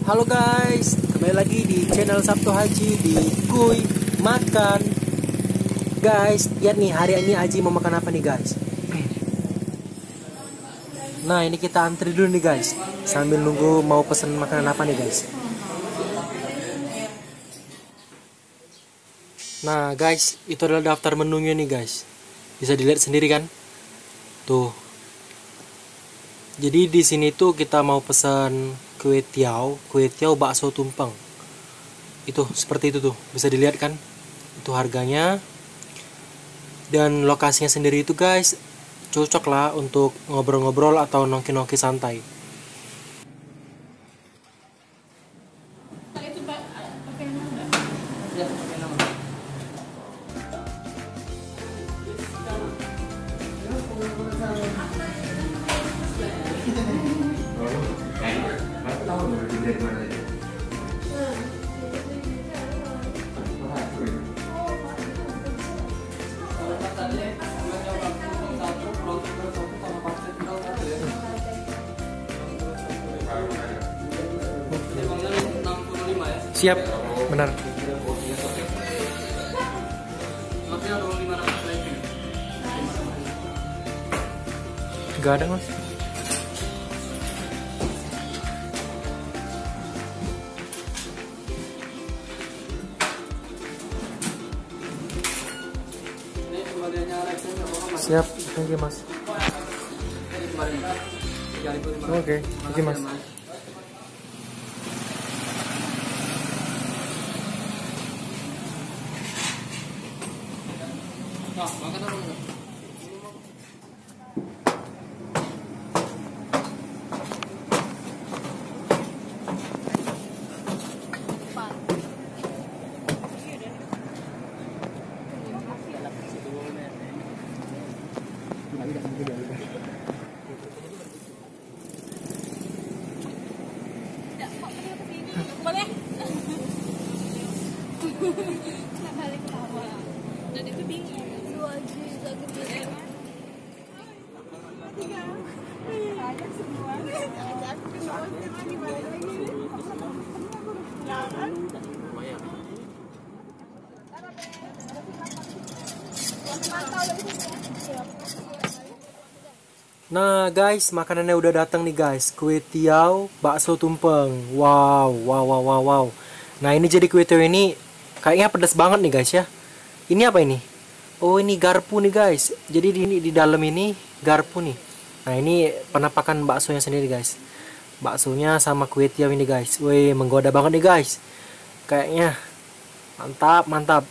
Halo guys, kembali lagi di channel Sabtu Haji di Kuy Makan. Guys, lihat nih, hari ini Haji mau makan apa nih guys? Nah, ini kita antri dulu nih guys, sambil nunggu mau pesen makanan apa nih guys. Nah guys, itu adalah daftar menunya nih guys. Bisa dilihat sendiri kan? Tuh. Jadi di sini tuh kita mau pesan kue tiaw bakso tumpeng. Itu seperti itu tuh, bisa dilihat kan? Itu harganya. Dan lokasinya sendiri itu guys, cocok lah untuk ngobrol-ngobrol atau nongki-nongki santai. Siap, benar. Gak ada mas. Siap, thank you mas. Oke, thank you mas. Boleh? Nggak balik tawa. Dan itu bingung. Lu aja juga gede. Ajak semua. Ajak semua. Lagi balik lagi. Jangan. Nah guys, makanannya udah datang nih guys. Kue tiaw bakso tumpeng. Wow, wow, wow, wow, wow. Nah ini jadi kue tiaw ini kayaknya pedas banget nih guys ya. Ini apa ini? Oh ini garpu nih guys. Jadi di dalam ini garpu nih. Nah ini penampakan baksonya sendiri guys. Baksonya sama kue tiaw ini guys. Wih, menggoda banget nih guys. Kayaknya mantap, mantap.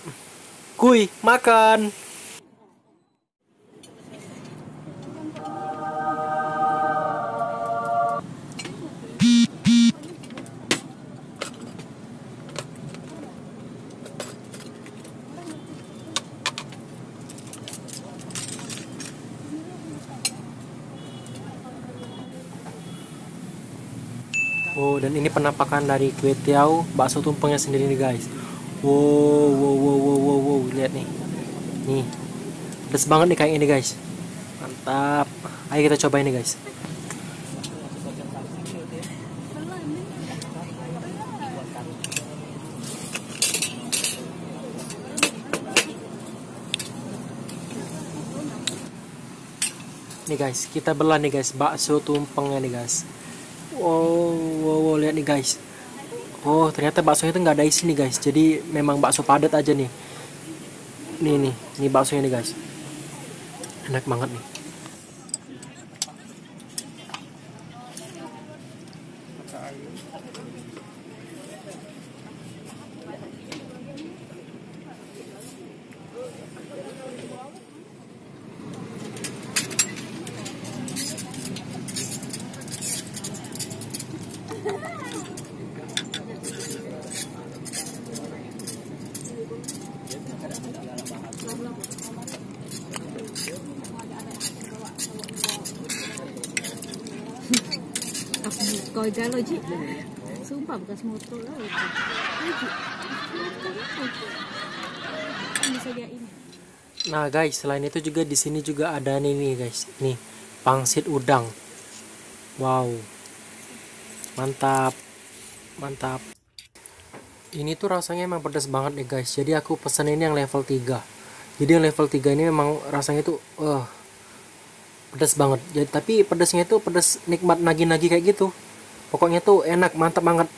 Kuy makan. Oh, dan ini penampakan dari kue tiaw bakso tumpengnya sendiri nih guys. Wow, wow, wow, wow, wow, wow. Lihat nih. Nih. Pedas banget nih kayak ini guys. Mantap. Ayo kita cobain nih guys. Nih guys, kita belah nih guys bakso tumpengnya nih guys. Wow, wow, wow, lihat nih guys. Oh, ternyata baksonya itu nggak ada isi nih guys. Jadi memang bakso padat aja nih. Nih baksonya nih guys. Enak banget nih. Coi cái lo chị. Sumpah bekas motor lah itu. Bisa dia ini. Nah guys, selain itu juga di sini juga ada nih guys, nih pangsit udang. Wow, mantap. Mantap. Ini tuh rasanya emang pedas banget nih guys. Jadi aku pesen ini yang level 3. Jadi yang level 3 ini memang rasanya tuh pedas banget. Jadi tapi pedasnya itu pedas nikmat nagi-nagi kayak gitu. Pokoknya tuh enak, mantap banget.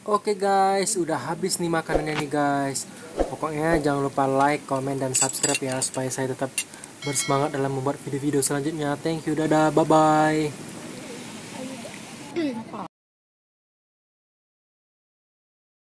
Oke guys, udah habis nih makanannya nih guys. Pokoknya jangan lupa like, comment, dan subscribe ya supaya saya tetap bersemangat dalam membuat video-video selanjutnya. Thank you, dadah, bye-bye.